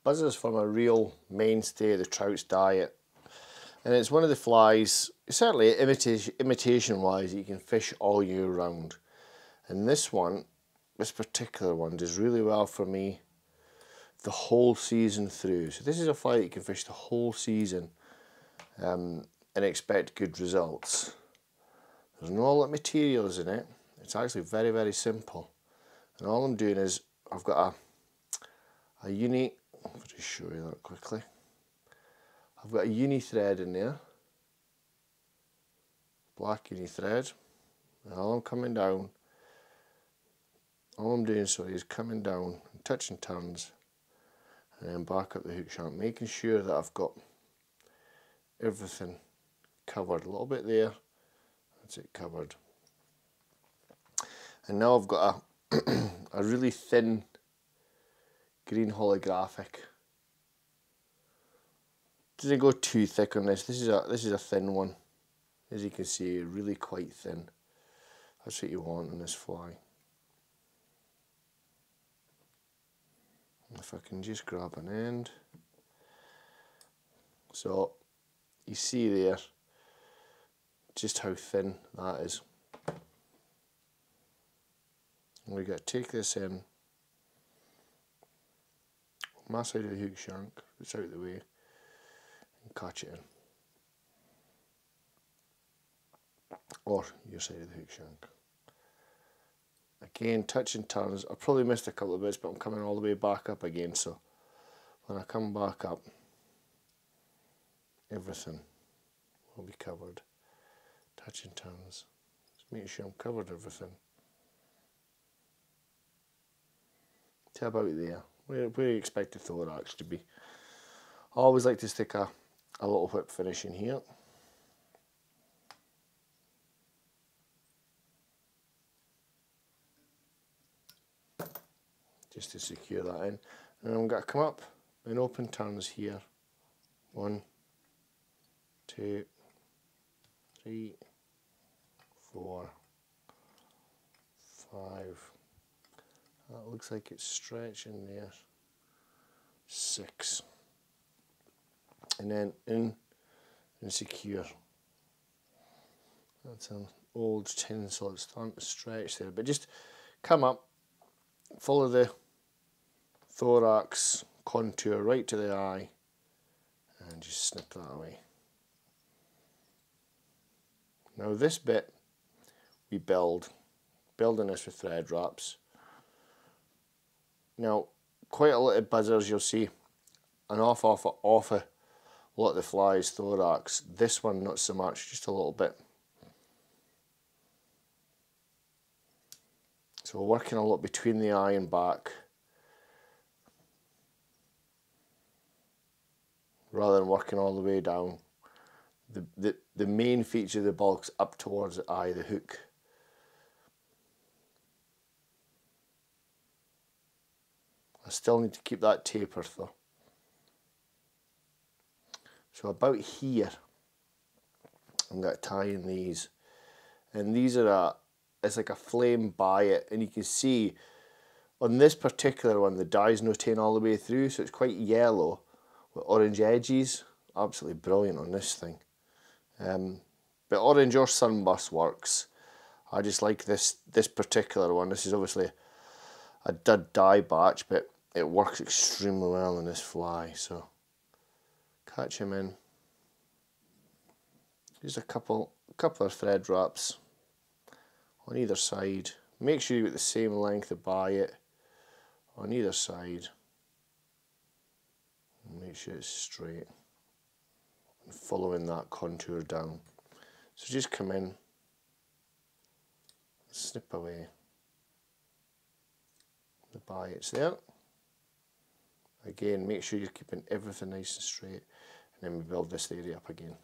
buzzers form a real mainstay of the trout's diet. And it's one of the flies, certainly imitation wise, that you can fish all year round. And this particular one does really well for me the whole season through. So this is a fly that you can fish the whole season and expect good results. There's no lot of materials in it. It's actually very, very simple. And all I'm doing is, I've got a uni, I'll just show you that quickly. I've got a uni thread in there, black uni thread, and all I'm doing is coming down and touching turns and then back up the hook shank, making sure that I've got everything covered. A little bit there, that's it covered. And now I've got a really thin green holographic. Doesn't go too thick on this. This is a thin one. As you can see, really quite thin. That's what you want on this fly. If I can just grab an end. So you see there just how thin that is. And we got to take this in. My side of the hook shank, it's out of the way, and catch it in. Or your side of the hook shank. Again, touching turns. I probably missed a couple of bits, but I'm coming all the way back up again, so when I come back up, everything will be covered. Touching turns. Just making sure I'm covered everything. To about there, where you expect the thorax to be. I always like to stick a little whip finish in here. Just to secure that in. And I'm going to come up and open turns here. 1, 2, 3, 4, 5. That looks like it's stretching there. 6. And then in and secure. That's an old tin, so it's starting to stretch there. But just come up, follow the thorax contour right to the eye and just snip that away. Now this bit we building this with thread wraps. Now quite a lot of buzzers you'll see an off a lot of the fly's thorax. This one not so much, just a little bit. So we're working a lot between the eye and back, rather than working all the way down. The main feature of the bulk's up towards the eye, the hook. I still need to keep that taper though. So about here, I'm going to tie in these, and these are it's like a flame by it, and you can see on this particular one the dye's no taking all the way through, so it's quite yellow with orange edges. Absolutely brilliant on this thing. But orange or sunburst works. I just like this particular one. This is obviously a dud dye batch, but it works extremely well on this fly. So catch him in. Just a couple of thread wraps on either side. Make sure you get the same length of biot on either side. And make sure it's straight and following that contour down. So just come in, snip away the biots there. Again, make sure you're keeping everything nice and straight, and then we build this area up again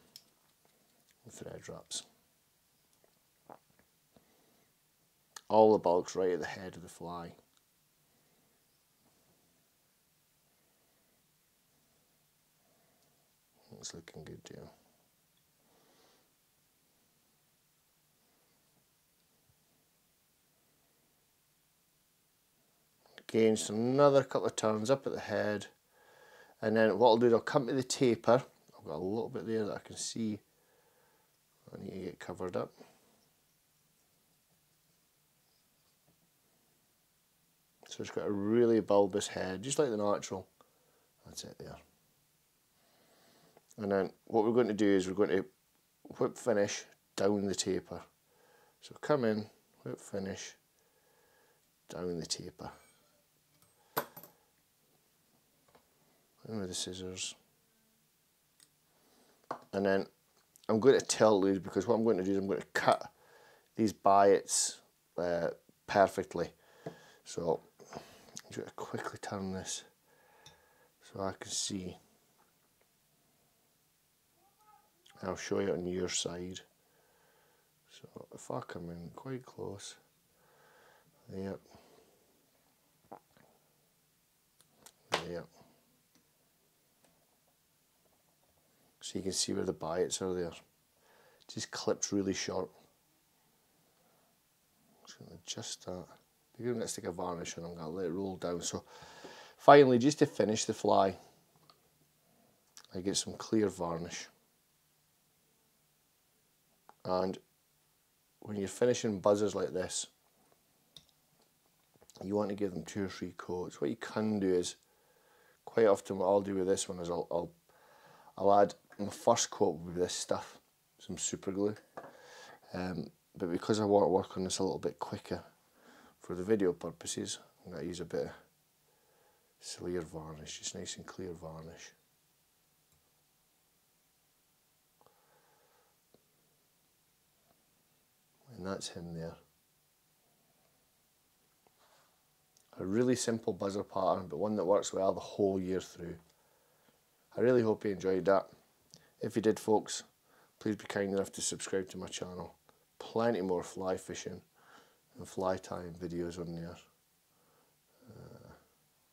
with thread wraps. All the bulk's right at the head of the fly. It's looking good too. Again, just another couple of turns up at the head, And then what I'll do is I'll come to the taper. I've got a little bit there that I can see. I need to get covered up. So it's got a really bulbous head, just like the natural. That's it there. And then what we're going to do is we're going to whip finish down the taper. So come in, whip finish, down the taper. In with the scissors. And then I'm going to tilt these, because what I'm going to do is I'm going to cut these biots perfectly. So I'm going to quickly turn this so I can see. And I'll show you on your side. So if I come in quite close, there, there. So you can see where the biots are there. Just clipped really short. Just going to adjust that. Because I'm going to stick a varnish and I'm going to let it roll down. So finally, just to finish the fly, I get some clear varnish. And when you're finishing buzzers like this, you want to give them 2 or 3 coats. What you can do is, quite often what I'll do with this one is I'll add my first coat with this stuff, some super glue. But because I want to work on this a little bit quicker for the video purposes, I'm going to use a bit of clear varnish, just nice and clear varnish. And that's him there. A really simple buzzer pattern, but one that works well the whole year through. I really hope you enjoyed that. If you did, folks, please be kind enough to subscribe to my channel. Plenty more fly fishing and fly tying videos on there.